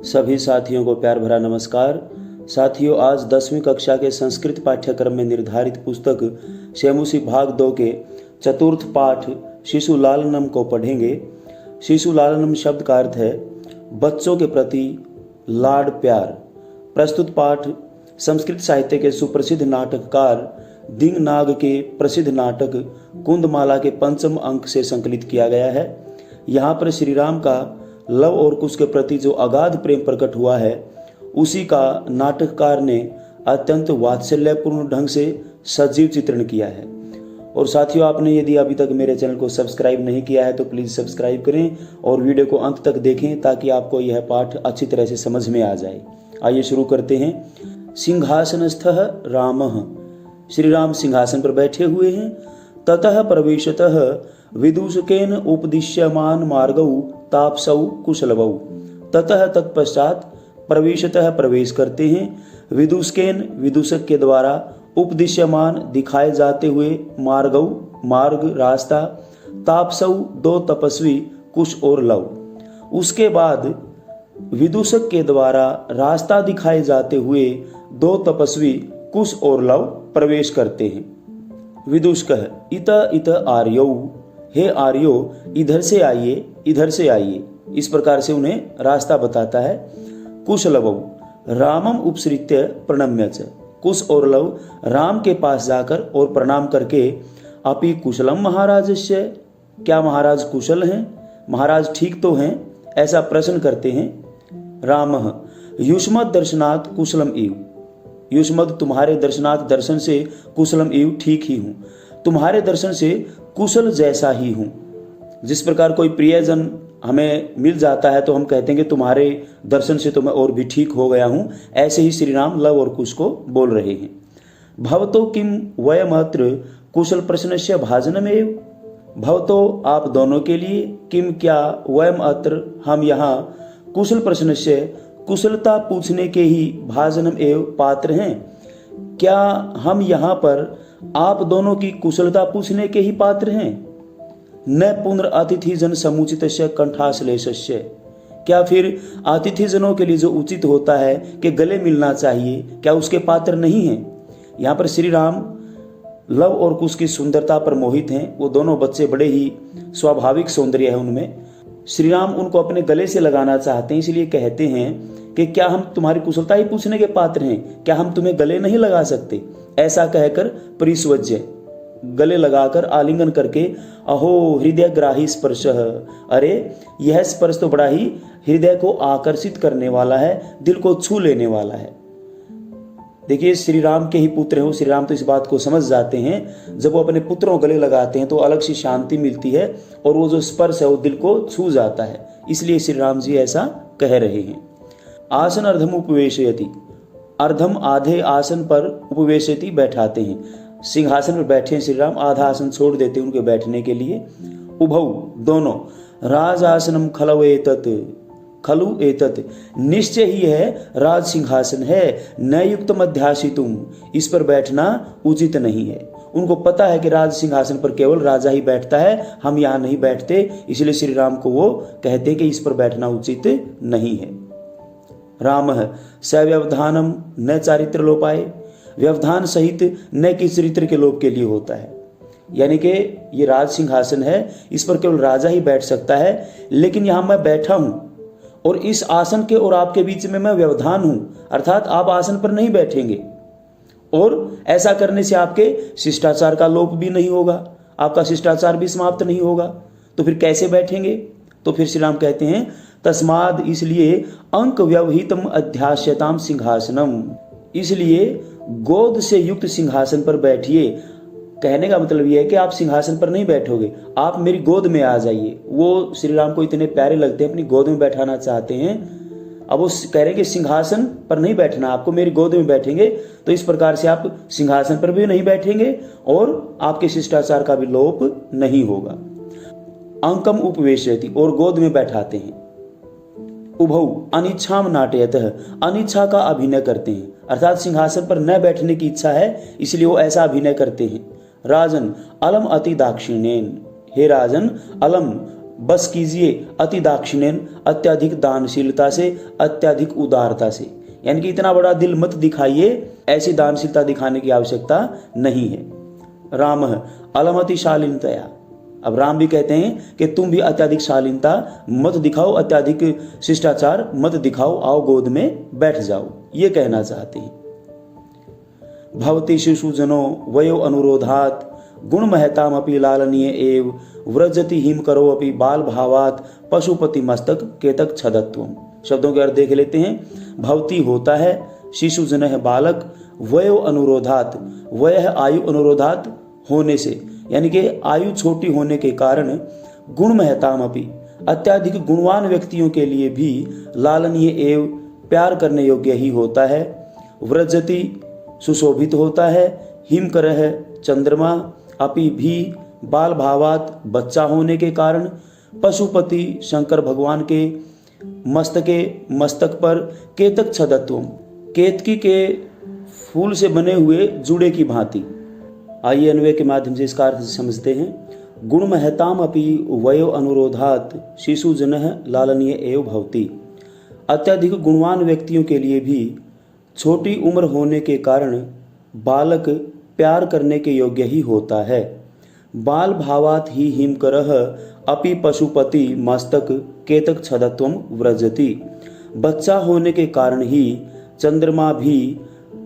सभी साथियों को प्यार भरा नमस्कार। साथियों, आज 10वीं कक्षा के संस्कृत पाठ्यक्रम में निर्धारित पुस्तक शैमुसी भाग 2 के चतुर्थ पाठ शिशु लालनम को पढ़ेंगे। शिशु लालनम शब्द का अर्थ है बच्चों के प्रति लाड प्यार। प्रस्तुत पाठ संस्कृत साहित्य के सुप्रसिद्ध नाटककार दिंगनाग के प्रसिद्ध नाटक कुंदमाला के 5वें अंक से संकलित किया गया है। यहाँ पर श्री राम का लव और कुश के प्रति जो अगाध प्रेम प्रकट हुआ है, उसी का नाटककार ने अत्यंत वात्सल्यपूर्ण ढंग से सजीव चित्रण किया है। और साथियों, आपने यदि अभी तक मेरे चैनल को सब्सक्राइब नहीं किया है तो प्लीज़ सब्सक्राइब करें और वीडियो को अंत तक देखें ताकि आपको यह पाठ अच्छी तरह से समझ में आ जाए। आइए शुरू करते हैं। सिंहासनस्थः रामः, श्री राम सिंहासन पर बैठे हुए हैं। ततः प्रवेशतः विदूषकेन उपदिश्यमान मार्गौ तापसौ कुशलवौ, ततः तत्पश्चात प्रवेशतः प्रवेश करते हैं। विदूषकेन विदूषक के द्वारा, उपदिश्यमान दिखाए जाते हुए, मार्गौ मार्ग रास्ता, तापसौ दो तपस्वी, कुश और लव। उसके बाद विदूषक के द्वारा रास्ता दिखाए जाते हुए दो तपस्वी कुश और लव प्रवेश करते हैं। विदूषकः इत इत आर्यौ, हे आर्यो इधर से आइए, इधर से आइए, इस प्रकार से उन्हें रास्ता बताता है। कुशलवौ रामम उपसृत्य प्रणम्य च, कुश और लव राम के पास जाकर और प्रणाम करके, अपि कुशलम महाराजस्य, क्या महाराज कुशल हैं, महाराज ठीक तो हैं, ऐसा प्रश्न करते हैं। रामः युष्मद् दर्शनात् कुशलम इव, युष्मद् तुम्हारे दर्शनात् दर्शन से, कुशलम इव ठीक ही हूँ, तुम्हारे दर्शन से कुशल जैसा ही हूँ। जिस प्रकार कोई प्रियजन हमें मिल जाता है तो हम कहते हैं कि तुम्हारे दर्शन से तो मैं और भी ठीक हो गया हूँ, ऐसे ही श्री राम लव और कुश को बोल रहे हैं। भवतो किम वयमत्र कुशल प्रश्नस्य भाजनमेव, भवतो आप दोनों के लिए, किम क्या, वयम अत्र हम यहाँ, कुशल प्रश्नस्य कुशलता पूछने के ही, भाजनम एव पात्र हैं, क्या हम यहाँ पर आप दोनों की कुशलता पूछने के ही पात्र हैं। न पुनर्अतिथि जन समुचितस्य कंठाश्लेषस्य, क्या फिर अतिथि जनों के लिए जो उचित होता है कि गले मिलना चाहिए, क्या उसके पात्र नहीं हैं। यहाँ पर श्री राम लव और कुश की सुंदरता पर मोहित हैं। वो दोनों बच्चे बड़े ही स्वाभाविक सौंदर्य है उनमें। श्री राम उनको अपने गले से लगाना चाहते हैं, इसलिए कहते हैं कि क्या हम तुम्हारी कुशलता ही पूछने के पात्र हैं, क्या हम तुम्हें गले नहीं लगा सकते। ऐसा कहकर परिस्वज्य गले लगाकर आलिंगन करके, अहो हृदय ग्राही स्पर्श, अरे यह स्पर्श तो बड़ा ही हृदय को आकर्षित करने वाला है, दिल को छू लेने वाला है। देखिए, श्री राम के ही पुत्र हो, श्री राम तो इस बात को समझ जाते हैं। जब वो अपने पुत्रों गले लगाते हैं तो अलग सी शांति मिलती है और वो जो स्पर्श है वो दिल को छू जाता है, इसलिए श्री राम जी ऐसा कह रहे हैं। आसन अर्धम उपवेशयति, अर्धम आधे आसन पर, उपवेशयति बैठाते हैं। सिंहासन पर बैठे हैं श्री राम, आधा आसन छोड़ देते हैं उनके बैठने के लिए। उभौ दोनों, राज आसनम खलु एतत्, खलु एतत् निश्चय ही है राज सिंहासन है, न युक्त मध्यासितुम, इस पर बैठना उचित नहीं है। उनको पता है कि राज सिंहासन पर केवल राजा ही बैठता है, हम यहाँ नहीं बैठते, इसलिए श्री राम को वो कहते हैं कि इस पर बैठना उचित नहीं है। रामः सव्यवधानम न चारित्र लोपाय, व्यवधान सहित न कि चरित्र के लोप के लिए होता है। यानी कि ये राज सिंहासन है, इस पर केवल राजा ही बैठ सकता है, लेकिन यहाँ मैं बैठा हूँ और इस आसन के और आपके बीच में मैं व्यवधान हूँ, अर्थात आप आसन पर नहीं बैठेंगे और ऐसा करने से आपके शिष्टाचार का लोप भी नहीं होगा, आपका शिष्टाचार भी समाप्त नहीं होगा, तो फिर कैसे बैठेंगे। तो फिर श्री राम कहते हैं तस्माद, इसलिए अंक व्यवहितम अध्यास्यताम सिंहासनम, इसलिए गोद से युक्त सिंहासन पर बैठिए। कहने का मतलब यह है कि आप सिंहासन पर नहीं बैठोगे, आप मेरी गोद में आ जाइए। वो श्री राम को इतने प्यारे लगते हैं, अपनी गोद में बैठाना चाहते हैं। अब वो कह रहे हैं कि सिंहासन पर नहीं बैठना, आपको मेरी गोद में बैठेंगे, तो इस प्रकार से आप सिंहासन पर भी नहीं बैठेंगे और आपके शिष्टाचार का भी लोप नहीं होगा। अंकम उपवेशयति, और गोद में बैठाते हैं। उभौ अनिच्छाम नाटयतः, अनिच्छा का अभिनय करते हैं, अर्थात सिंहासन पर न बैठने की इच्छा है इसलिए वो ऐसा अभिनय करते हैं। राजन अलम अति दाक्षिण्येन, हे राजन अलम बस कीजिए अति दाक्षिण्यन, अत्यधिक दानशीलता से, अत्यधिक उदारता से। यानी कि इतना बड़ा दिल मत दिखाइए, ऐसी दानशीलता दिखाने की आवश्यकता नहीं है। राम अलमति शालीनतया। अब राम भी कहते हैं कि तुम भी अत्यधिक शालीनता मत दिखाओ, अत्यधिक शिष्टाचार मत दिखाओ, आओ गोद में बैठ जाओ, ये कहना चाहते हैं। भवती शिशुजनो वयो अनुरोधात गुण महताम अपि लालनीय एव व्रजति हिम करो अपि बाल भावात पशुपति मस्तक केतक छदत्वम। शब्दों के अर्थ देख लेते हैं। भवती होता है, शिशुजन है बालक, वयो अनुरोधात, वय है आयु, अनुरोधात होने से, यानी कि आयु छोटी होने के कारण, गुण महताम अपि अत्याधिक गुणवान व्यक्तियों के लिए भी लालनीय एव प्यार करने योग्य ही होता है, व्रजति सुशोभित होता है, हिमकर है चंद्रमा, अपि भी बाल भावात बच्चा होने के कारण, पशुपति शंकर भगवान के मस्तक पर केतक छदत्वम, केतकी के फूल से बने हुए जुड़े की भांति। आइए अन्वय के माध्यम से इसका अर्थ समझते हैं। गुण महताम अपि वयो अनुरोधात शिशु जन लालनीय एव भवती। अत्यधिक गुणवान व्यक्तियों के लिए भी छोटी उम्र होने के कारण बालक प्यार करने के योग्य ही होता है। बाल भावात ही हिमकरह अपि पशुपति मस्तक केतक छदत्वम व्रजति। बच्चा होने के कारण ही चंद्रमा भी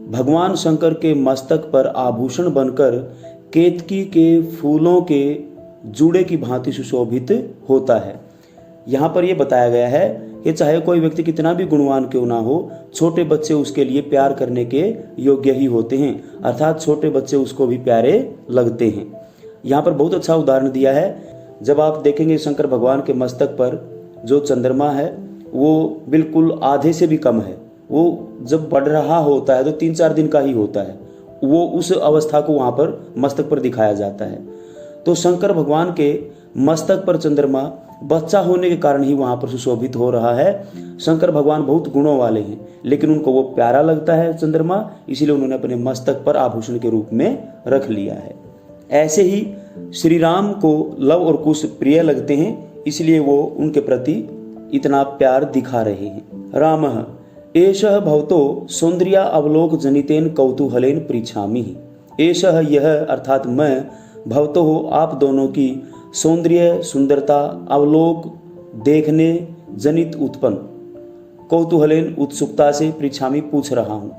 भगवान शंकर के मस्तक पर आभूषण बनकर केतकी के फूलों के जूड़े की भांति सुशोभित होता है। यहाँ पर यह बताया गया है कि चाहे कोई व्यक्ति कितना भी गुणवान क्यों ना हो, छोटे बच्चे उसके लिए प्यार करने के योग्य ही होते हैं, अर्थात छोटे बच्चे उसको भी प्यारे लगते हैं। यहाँ पर बहुत अच्छा उदाहरण दिया है। जब आप देखेंगे शंकर भगवान के मस्तक पर जो चंद्रमा है वो बिल्कुल आधे से भी कम है। वो जब बढ़ रहा होता है तो 3-4 दिन का ही होता है, वो उस अवस्था को वहाँ पर मस्तक पर दिखाया जाता है। तो शंकर भगवान के मस्तक पर चंद्रमा बच्चा होने के कारण ही वहाँ पर सुशोभित हो रहा है। शंकर भगवान बहुत गुणों वाले हैं, लेकिन उनको वो प्यारा लगता है चंद्रमा, इसीलिए उन्होंने अपने मस्तक पर आभूषण के रूप में रख लिया है। ऐसे ही श्री राम को लव और कुश प्रिय लगते हैं, इसलिए वो उनके प्रति इतना प्यार दिखा रहे हैं। राम एषः भवतो सौंदर्या अवलोक जनितेन कौतूहलेन पृच्छामि। एषः यह अर्थात मैं, भवतो हो आप दोनों की, सौंदर्य सुंदरता, अवलोक देखने, जनित उत्पन्न, कौतूहलेन उत्सुकता से, पृच्छामि पूछ रहा हूँ।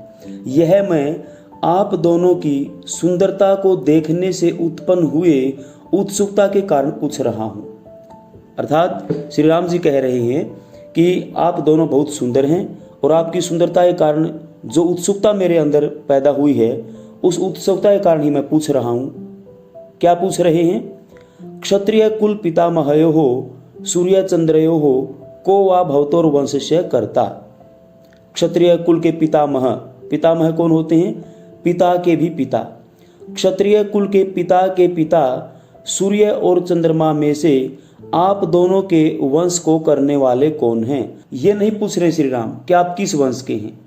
यह मैं आप दोनों की सुंदरता को देखने से उत्पन्न हुए उत्सुकता के कारण पूछ रहा हूँ। अर्थात श्री राम जी कह रहे हैं कि आप दोनों बहुत सुंदर हैं और आपकी सुंदरता के कारण जो उत्सुकता मेरे अंदर पैदा हुई है, उस उत्सुकता के कारण ही मैं पूछ रहा हूँ। क्या पूछ रहे हैं? क्षत्रिय कुल पितामहयो हो सूर्य चंद्रयो हो को वा भवतोर वंशस्य कर्ता। क्षत्रिय कुल के पितामह, पितामह कौन होते हैं? पिता के भी पिता। क्षत्रिय कुल के पिता सूर्य और चंद्रमा में से आप दोनों के वंश को करने वाले कौन हैं? ये नहीं पूछ रहे श्री राम कि आप किस वंश के हैं,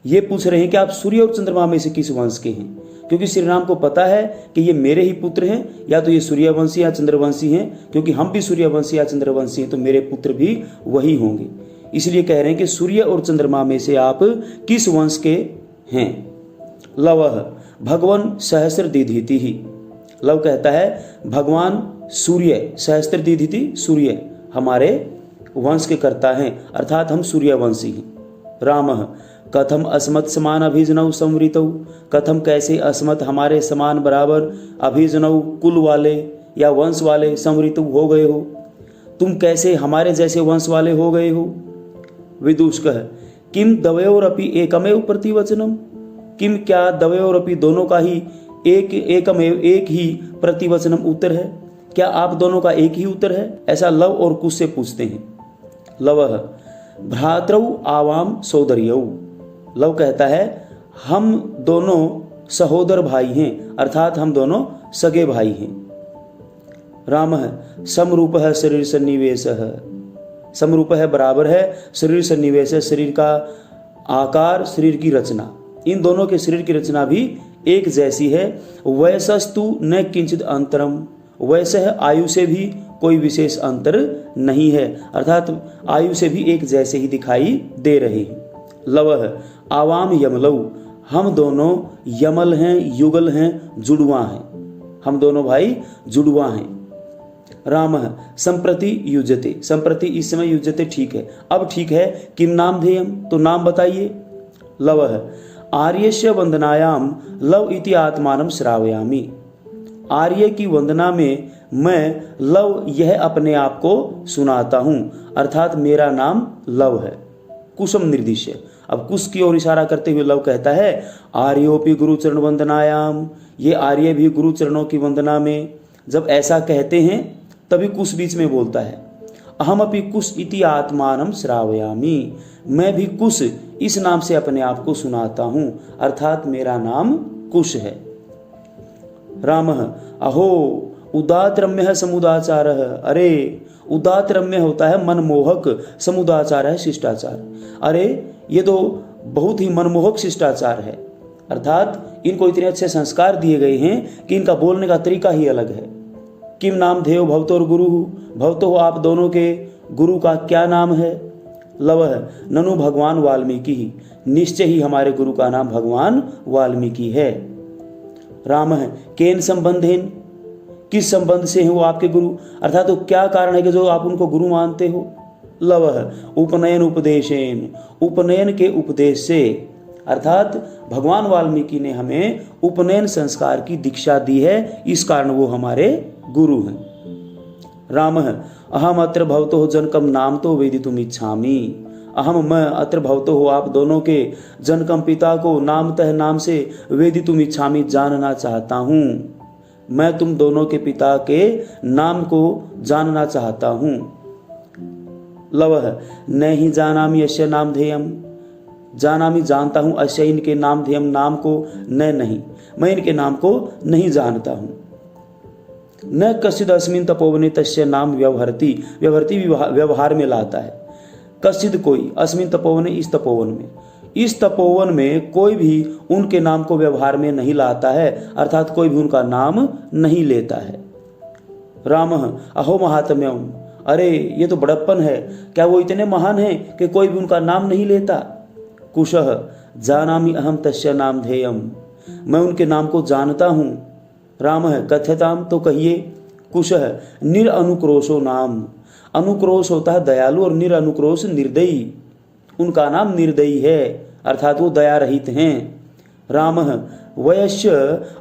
ये पूछ रहे हैं कि आप सूर्य और चंद्रमा में से किस वंश के हैं, क्योंकि श्री राम को पता है कि ये मेरे ही पुत्र हैं, या तो ये सूर्यवंशी या चंद्रवंशी हैं, क्योंकि हम भी सूर्यवंशी या चंद्रवंशी हैं तो मेरे पुत्र भी वही होंगे। इसलिए कह रहे हैं कि सूर्य और चंद्रमा में से आप किस वंश के हैं। लवः भगवान सहस्र दीधिति ही। लव कहता है भगवान सूर्य, सहस्त्र दीधिति सूर्य हमारे वंश के कर्ता हैं, अर्थात हम सूर्यवंशी हैं। रामः कथम अस्मत् समान अभिजनौ संवृतौ। कथम कैसे अस्मत् हमारे समान बराबर, अभिजनौ कुल वाले या वंश वाले, संवृतौ हो गए हो, तुम कैसे हमारे जैसे वंश वाले हो गए हो। विदुषकः किम दवयोरपि एकमेव प्रतिवचनम। किम क्या दवयोरपि दोनों का ही एकमेव एक ही प्रतिवचनम उत्तर है, क्या आप दोनों का एक ही उत्तर है? ऐसा लव और कुश से पूछते हैं। लवः भ्रातरौ आवाम सोदर्यौ। लव कहता है हम दोनों सहोदर भाई हैं, अर्थात हम दोनों सगे भाई हैं। रामः समरूपः शरीर सन्निवेशः। समरूपः बराबर है, शरीर सन्निवेश शरीर का आकार, शरीर की रचना, इन दोनों के शरीर की रचना भी एक जैसी है। वयसस्तु न किंचित अंतरम। वैसे है आयु से भी कोई विशेष अंतर नहीं है, अर्थात आयु से भी एक जैसे ही दिखाई दे रहे हैं। लवः आवाम यमलऊ, हम दोनों यमल हैं, युगल हैं, जुड़वा हैं, हम दोनों भाई जुड़वा हैं। रामः संप्रति युजते, संप्रति इस समय युजते ठीक है, अब ठीक है। किम नाम धेयम, तो नाम बताइए। लवः आर्यस्य वंदनायाम लव इति आत्मानं श्रावयामि, आर्य की वंदना में मैं लव यह अपने आप को सुनाता हूं, अर्थात मेरा नाम लव है। कुसुम निर्दिश्य, अब कुश की ओर इशारा करते हुए लव कहता है आर्योपि गुरु चरण वंदनायाम, ये आर्य भी गुरु चरणों की वंदना में। जब ऐसा कहते हैं तभी कुश बीच में बोलता है, अहमपि कुश इति आत्मानं श्रावयामि, मैं भी कुश इस नाम से अपने आप को सुनाता हूं, अर्थात मेरा नाम कुश है। रामः अहो उदात रम्य समुदाचार, अरे उदात रम्य होता है मनमोहक, समुदाचार है शिष्टाचार। अरे ये तो बहुत ही मनमोहक शिष्टाचार है, अर्थात इनको इतने अच्छे संस्कार दिए गए हैं कि इनका बोलने का तरीका ही अलग है। किम नाम धेयो भवतोर गुरु, भवतो आप दोनों के गुरु का क्या नाम है। लवः ननु भगवान वाल्मीकि, निश्चय ही हमारे गुरु का नाम भगवान वाल्मीकि है। रामः केन संबंधेन, किस संबंध से हैं वो आपके गुरु, अर्थात तो क्या कारण है कि जो आप उनको गुरु मानते हो। लवः उपनयन उपदेशेन, उपनयन के उपदेश से, अर्थात भगवान वाल्मीकि ने हमें उपनयन संस्कार की दीक्षा दी है, इस कारण वो हमारे गुरु हैं। रामः अहम अत्र भवतो जनकम नाम तो वेदितुम इच्छामि, अहम मैं अत्र भवतो हो आप दोनों के जनकम पिता को नामतः नाम से वेदितुम इच्छामि जानना चाहता हूँ, मैं तुम दोनों के पिता के नाम को जानना चाहता हूँ। लवः न ही जानामि अस्य नाम धेयम, जानामि जानता हूँ, अस्य इनके नाम धेयम नाम को, न नहीं मैं इनके नाम को नहीं जानता हूँ। न कश्चिद अस्मिन् तपोवने तस्य नाम व्यवहरति, व्यवहरति व्यवहार में लाता है। कश्चिद कोई, अस्मिन् तपोवने इस तपोवन में, इस तपोवन में कोई भी उनके नाम को व्यवहार में नहीं लाता है, अर्थात कोई भी उनका नाम नहीं लेता है। रामः अहो महात्म्यम, अरे ये तो बड़प्पन है, क्या वो इतने महान हैं कि कोई भी उनका नाम नहीं लेता। कुशः जानामि अहम तस्य नाम धेयम, मैं उनके नाम को जानता हूँ। रामः कथ्यताम, तो कहिए। कुशः निरअनुक्रोशो नाम, अनुक्रोश होता है दयालु और निरअनुक्रोश निर्दयी, उनका नाम निर्दयी है, अर्थात वो दया रहित हैं। रामः वयस्य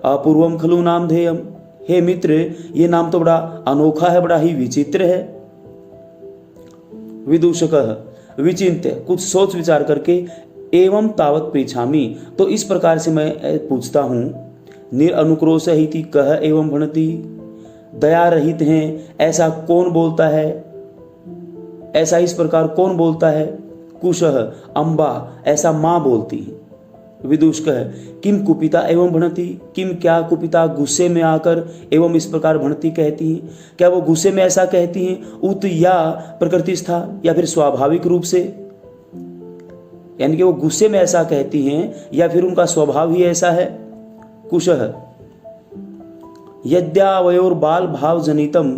अपूर्वम खलु नाम धेयम, हे मित्र ये नाम तो बड़ा अनोखा है, बड़ा ही विचित्र है। विदूषकः विचिन्त्य, कुछ सोच विचार करके, एवं तावत पृच्छामि, तो इस प्रकार से मैं पूछता हूँ। निरअनुक्रोश इति कह एवं भणति, दया रहित हैं ऐसा कौन बोलता है, ऐसा इस प्रकार कौन बोलता है। कुशः अम्बा, ऐसा माँ बोलती है। विदूषकः किम कुपिता एवं भणति, किम क्या कुपिता गुस्से में आकर एवं इस प्रकार भणति कहती हैं, क्या वो गुस्से में ऐसा कहती हैं। उत या प्रकृतिस्था, या फिर स्वाभाविक रूप से, यानी कि वो गुस्से में ऐसा कहती हैं या फिर उनका स्वभाव ही ऐसा है। कुशः यद्यावयोर बाल भाव जनितम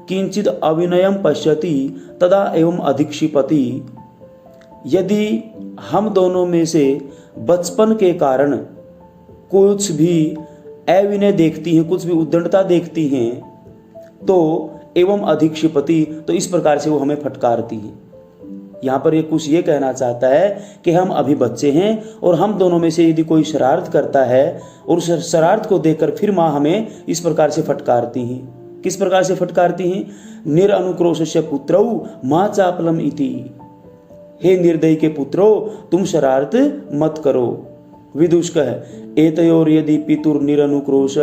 किंचित अविनयम पश्यति तदा एवं अधिक्षिपति, यदि हम दोनों में से बचपन के कारण कुछ भी अविनय देखती हैं, कुछ भी उद्दंडता देखती हैं, तो एवं अधिक्षिपति, तो इस प्रकार से वो हमें फटकारती हैं। यहाँ पर ये कुछ ये कहना चाहता है कि हम अभी बच्चे हैं और हम दोनों में से यदि कोई शरारत करता है और उस शरारत को देखकर फिर माँ हमें इस प्रकार से फटकारती हैं। किस प्रकार से फटकारती हैं। निरअनुक्रोशस्य पुत्रौ माँ चापलम इति, हे निर्दयी के पुत्रो तुम शरारत मत करो। विदुषकः एतयोर यदि पितुर निरनुक्रोश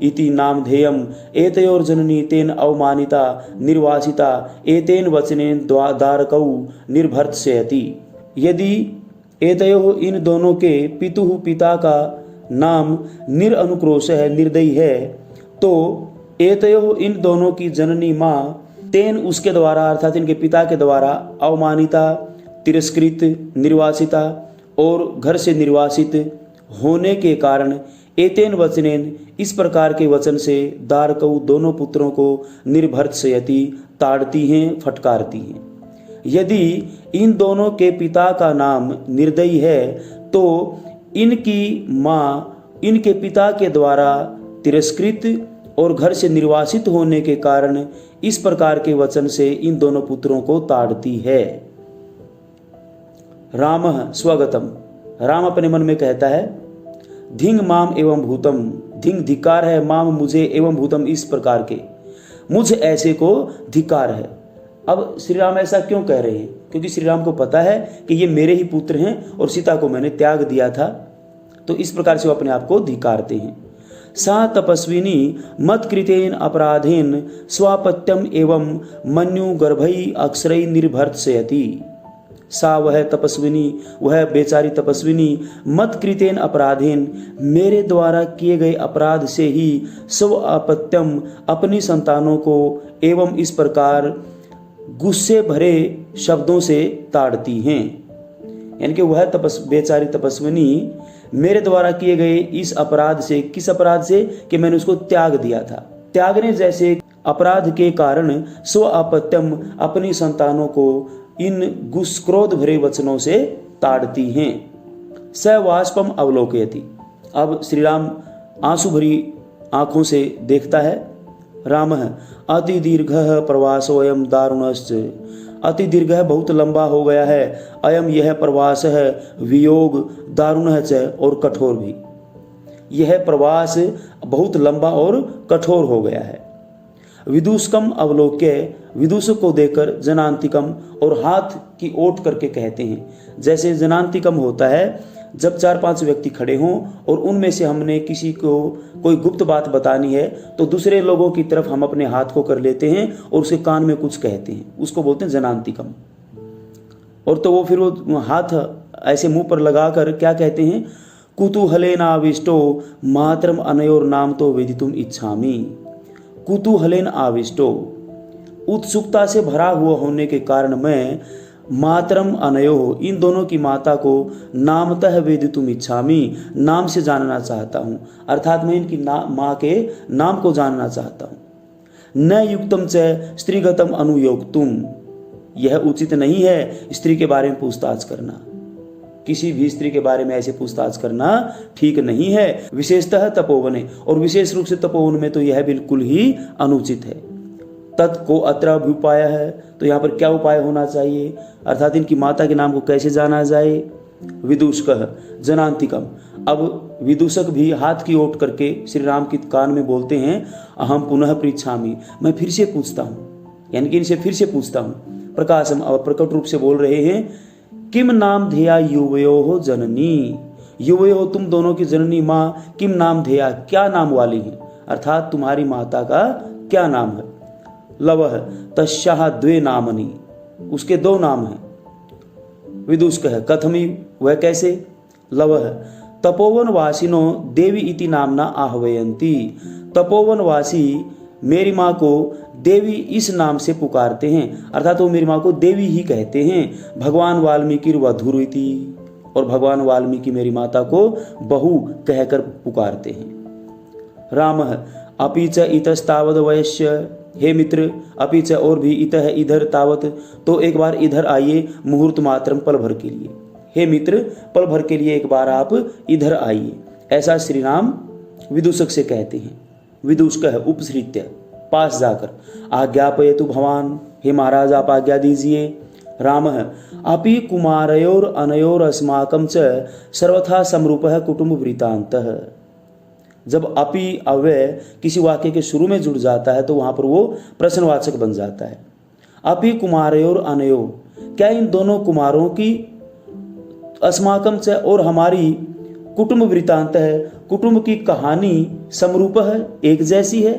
इति नाम धेयम एतयोर जननी तेन अवमानिता निर्वासिता एतेन वचनेन दारकौ निर्भर्त्सयति, यदि एतयो इन दोनों के पितुः पिता का नाम निरनुक्रोश है, निर्दयी है, तो एतयो इन दोनों की जननी माँ तेन उसके द्वारा अर्थात इनके पिता के द्वारा अवमानिता, तिरस्कृत, निर्वासिता और घर से निर्वासित होने के कारण एतेन वचनेन, इस प्रकार के वचन से दारकऊ दोनों पुत्रों को निर्भर्त्सयति, ताड़ती हैं, फटकारती हैं। यदि इन दोनों के पिता का नाम निर्दयी है तो इनकी माँ इनके पिता के द्वारा तिरस्कृत और घर से निर्वासित होने के कारण इस प्रकार के वचन से इन दोनों पुत्रों को ताड़ती है। रामः स्वगतम, राम अपने मन में कहता है, धिंग माम एवं भूतम, धिंग धिकार है, माम मुझे, एवं भूतम इस प्रकार के, मुझ ऐसे को धिकार है। अब श्री राम ऐसा क्यों कह रहे हैं? क्योंकि श्री राम को पता है कि ये मेरे ही पुत्र हैं और सीता को मैंने त्याग दिया था, तो इस प्रकार से वो अपने आप को धिकारते हैं। सा तपस्विनी मत कृतेन अपराधेन स्वापत्यम एवं मन्यु गर्भई अक्षरई निर्भर्त्सयति। सा वह तपस्विनी, वह बेचारी तपस्विनी, मत कृतेन अपराधेन, मेरे द्वारा किए गए अपराध से ही स्व अपत्यम, अपनी संतानों को, एवं इस प्रकार गुस्से भरे शब्दों से ताड़ती हैं। यानी कि वह बेचारी तपस्विनी मेरे द्वारा किए गए इस अपराध से, किस अपराध से? कि मैंने उसको त्याग दिया था, त्यागने जैसे अपराध के कारण स्व अपत्यम, अपनी संतानों को इन क्रोध भरे वचनों से ताड़ती हैं। स वाष्पम अवलोकयति, अब श्री राम आंसू भरी आंखों से देखता है। राम अति दीर्घ प्रवासोयम दारुणश्च, अति दीर्घ है, बहुत लंबा हो गया है, अयम यह प्रवास है, वियोग दारुण है और कठोर भी, यह प्रवास बहुत लंबा और कठोर हो गया है। विदूषकम अवलोक्य, विदूषक को देखकर, जनांतिकम, और हाथ की ओट करके कहते हैं। जैसे जनांतिकम होता है जब 4-5 व्यक्ति खड़े हों और उनमें से हमने किसी को कोई गुप्त बात बतानी है तो दूसरे लोगों की तरफ हम अपने हाथ को कर लेते हैं और उसके कान में कुछ कहते हैं, उसको बोलते हैं जनांतिकम। और तो वो फिर वो हाथ ऐसे मुंह पर लगाकर क्या कहते हैं, कुतूहलेन आविष्टो मातरम अनयोर नाम तो वेदितुम इच्छामि। कुतूहलेन आविष्टो, उत्सुकता से भरा हुआ होने के कारण मैं मातरम अनयो, इन दोनों की माता को नामतः वेदितुम इच्छामि, नाम से जानना चाहता हूँ, अर्थात मैं इनकी माँ के नाम को जानना चाहता हूँ। न युक्तम च स्त्रीगतम अनुयोक्तुम, यह उचित नहीं है स्त्री के बारे में पूछताछ करना, किसी भी स्त्री के बारे में ऐसे पूछताछ करना ठीक नहीं है। विशेषतः तपोवने, और विशेष रूप से तपोवन में तो यह बिल्कुल ही अनुचित है। तत्को अत्र अभ्युपाय है, तो यहाँ पर क्या उपाय होना चाहिए, अर्थात इनकी माता के नाम को कैसे जाना जाए। विदूषक जनांतिकम, अब विदूषक भी हाथ की ओट करके श्री राम के कान में बोलते हैं, अहम पुनः पृच्छामि, मैं फिर से पूछता हूँ, यानी कि इनसे फिर से पूछता हूँ। प्रकाशम, अब प्रकट रूप से बोल रहे हैं, किम नाम धेया युवयो जननी, युवयो तुम दोनों की जननी माँ, किम नाम धेया, क्या नाम वाली है, अर्थात तुम्हारी माता का क्या नाम है। लवह तस्याः द्वे नामनि, उसके 2 नाम हैं। विदूषक है, कथमी, वह कैसे। लवह तपोवन वासिनो देवी इति नामना आह्वयन्ति, तपोवन वासी मेरी माँ को देवी इस नाम से पुकारते हैं, अर्थात वो मेरी माँ को देवी ही कहते हैं। भगवान वाल्मीकि वधुर इति, और भगवान वाल्मीकि मेरी माता को बहू कहकर पुकारते हैं। राम अपि च इतस्तावद वयस्य, हे मित्र, अपि च और भी, इत है इधर, तावत तो एक बार इधर आइए, मुहूर्त मात्रम पल भर के लिए, हे मित्र पल भर के लिए एक बार आप इधर आइए, ऐसा श्री राम विदूषक से कहते हैं। विदूषक है उपसृत्य, पास जाकर, आज्ञापयतु भवान, हे महाराज आप आज्ञा दीजिए। राम अपि कुमारयोर अनयोर अस्माकं च सर्वथा समरूपः कुटुंब वृत्तान्तः। जब अपि अव्यय किसी वाक्य के शुरू में जुड़ जाता है तो वहां पर वो प्रश्नवाचक बन जाता है। अपि कुमारयोर अनयो, क्या इन दोनों कुमारों की, अस्माकं च और हमारी, कुटुंब वृत्तांत है, कुटुंब की कहानी, समरूप है, एक जैसी है।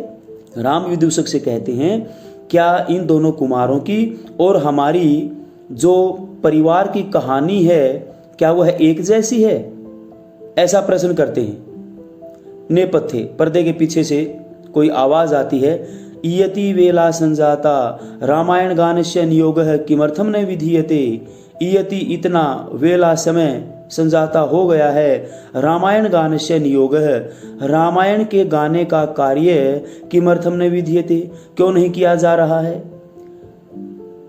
राम विदूषक से कहते हैं, क्या इन दोनों कुमारों की और हमारी जो परिवार की कहानी है क्या वह एक जैसी है, ऐसा प्रश्न करते हैं। नेपथ्य, पर्दे के पीछे से कोई आवाज आती है, इयति वेला संजाता रामायण गानस्य नियोग है किमर्थम न विधीयते। इयति इतना, वेला समय, संजाता हो गया है। रामायण गानस्य नियोगः, रामायण के गाने का कार्य किमर्थम न विधीयते, क्यों नहीं किया जा रहा है।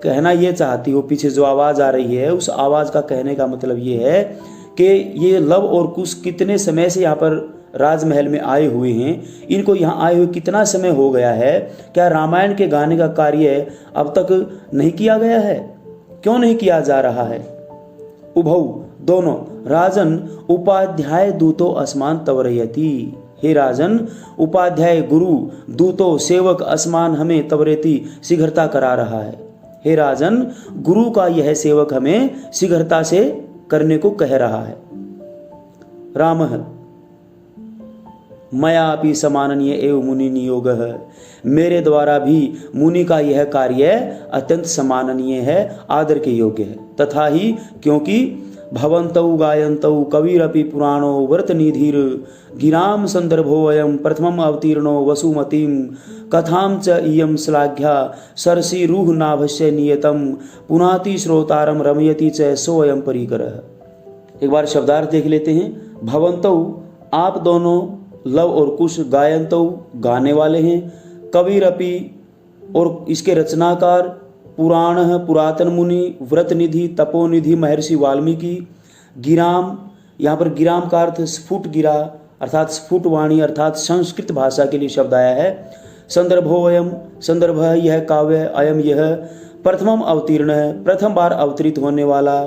कहना ये चाहती हो, पीछे जो आवाज आ रही है उस आवाज का कहने का मतलब ये है कि ये लव और कुश कितने समय से यहाँ पर राजमहल में आए हुए हैं, इनको यहाँ आए हुए कितना समय हो गया है, क्या रामायण के गाने का कार्य अब तक नहीं किया गया है, क्यों नहीं किया जा रहा है। उभौ दोनों, राजन उपाध्याय दूतो अस्मान तवरयति, हे राजन उपाध्याय गुरु दूतो सेवक अस्मान हमें तवरयति शीघ्रता करा रहा है। हे राजन गुरु का यह सेवक हमें शीघ्रता से करने को कह रहा है। रामः मयापि समाननीय एवं मुनि नियोगः, मेरे द्वारा भी मुनि का यह कार्य अत्यंत समाननीय है, आदर के योग्य है। तथा ही क्योंकि भवन्तौ गायन्तौ कविरपि पुराणो व्रतनिधिर गिराम संदर्भो अयम प्रथमम अवतीर्णो वसुमतीम कथाम च इयम श्लाघ्या सरसी रूह नाभस्य नियतम पुनाति श्रोतारम रमयति च सोऽयं परिकरः। एक बार शब्दार्थ देख लेते हैं। भवन्तौ आप दोनों, लव और कुश, गायन्तौ गाने वाले हैं, कविरपि और इसके रचनाकार, पुराण पुरातन मुनि, व्रतनिधि तपोनिधि महर्षि वाल्मीकि, गिराम, यहाँ पर गिराम का अर्थ स्फुट गिरा अर्थात स्फुट वाणी अर्थात संस्कृत भाषा के लिए शब्द आया है। संदर्भो अयम, संदर्भ है यह काव्य, अयम यह प्रथमम अवतीर्ण है, प्रथम बार अवतरित होने वाला,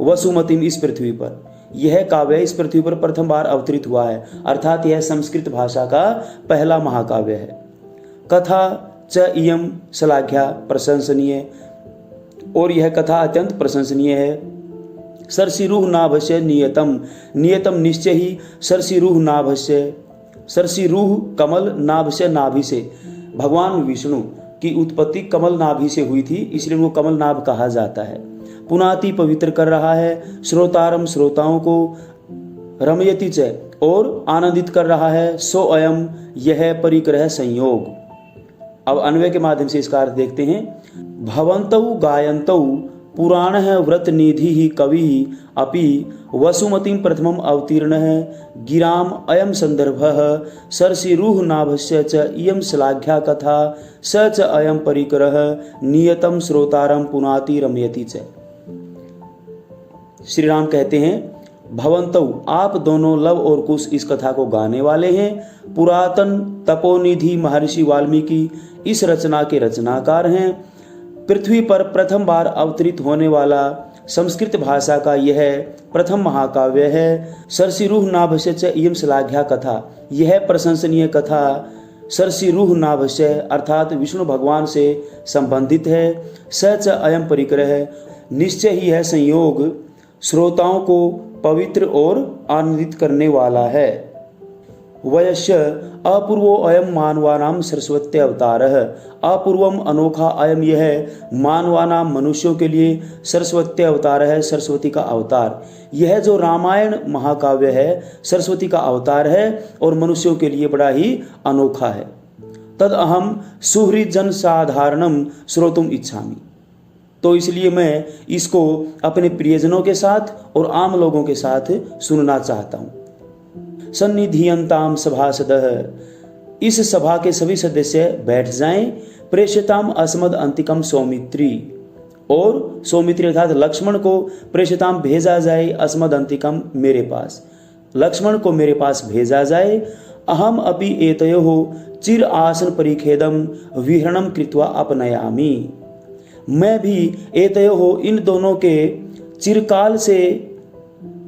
वसुमतिम इस पृथ्वी पर, यह काव्य इस पृथ्वी पर प्रथम बार अवतरित हुआ है, अर्थात यह संस्कृत भाषा का पहला महाकाव्य है। कथा च इयम श्लाघ्या प्रशंसनीय, और यह कथा अत्यंत प्रशंसनीय है। सरसिरूह नाभस्य नियतम, नियतम निश्चय ही, सरसिरूह नाभस्य, सरसिरूह कमल, नाभस्य नाभि से, भगवान विष्णु की उत्पत्ति कमल नाभि से हुई थी, इसलिए वो कमल नाभ कहा जाता है। पुनाति पवित्र कर रहा है, श्रोतारम श्रोताओं को, रमयति च और आनंदित कर रहा है, सो अयम यह परिक्रह संयोग। अब अन्वय के माध्यम से इसका अर्थ देखते हैं। भवन्तौ गायन्तौ पुराण है व्रत निधि ही कवि अपि वसुमतिम प्रथमम अवतीर्ण है गिराम अयम संदर्भ सरसिरूह नाभस्य च इयम श्लाघ्या कथा स च अयम परिकरः नियतम श्रोतारम पुनाति रमयति च। श्री राम कहते हैं, भवन्तौ आप दोनों, लव और कुश इस कथा को गाने वाले हैं। पुरातन तपोनिधि महर्षि वाल्मीकि इस रचना के रचनाकार हैं। पृथ्वी पर प्रथम बार अवतरित होने वाला संस्कृत भाषा का यह प्रथम महाकाव्य है। सरसिरूह नाभस्य च इयम श्लाघ्या कथा, यह प्रशंसनीय कथा सरसिरूह नाभस्य अर्थात विष्णु भगवान से संबंधित है। स च अयम परिक्रह, निश्चय ही है संयोग श्रोताओं को पवित्र और आनंदित करने वाला है। वयस्य अपूर्वो अयम मानवानाम सरस्वती अवतारः, अपूर्वम अनोखा अयम यह मानवानाम मनुष्यों के लिए सरस्वती अवतार है, सरस्वती का अवतार। यह जो रामायण महाकाव्य है सरस्वती का अवतार है और मनुष्यों के लिए बड़ा ही अनोखा है। तद अहम सुहृद जन साधारणम श्रोतुम इच्छामि, तो इसलिए मैं इसको अपने प्रियजनों के साथ और आम लोगों के साथ सुनना चाहता हूँ। सन्निधियंताम सभासदः, इस सभा के सभी सदस्य बैठ जाएं। प्रेषिताम अस्मद अंतिकम सौमित्री, और सौमित्री अर्थात लक्ष्मण को प्रेषिताम भेजा जाए, अस्मद अंतिकम मेरे पास, लक्ष्मण को मेरे पास भेजा जाए। अहम अपि एतयोः चिर आसन परिखेदम विहरणम कृत्वा अपनयामि, मैं भी एतयोः इन दोनों के चिरकाल से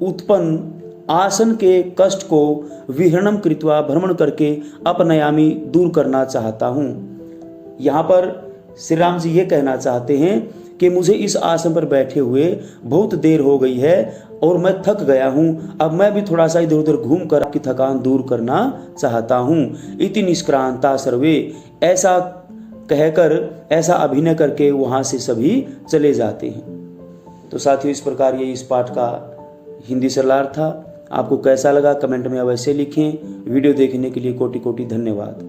उत्पन्न आसन के कष्ट को विहरणम कृत्वा भ्रमण करके अपनयामी दूर करना चाहता हूँ। यहाँ पर श्री राम जी ये कहना चाहते हैं कि मुझे इस आसन पर बैठे हुए बहुत देर हो गई है और मैं थक गया हूँ, अब मैं भी थोड़ा सा इधर उधर घूम कर आपकी थकान दूर करना चाहता हूँ। इति निष्क्रांता सर्वे, ऐसा कहकर, ऐसा अभिनय करके वहाँ से सभी चले जाते हैं। तो साथियों, इस प्रकार ये इस पाठ का हिंदी सरलार्थ था। आपको कैसा लगा कमेंट में अवश्य लिखें। वीडियो देखने के लिए कोटि कोटि धन्यवाद।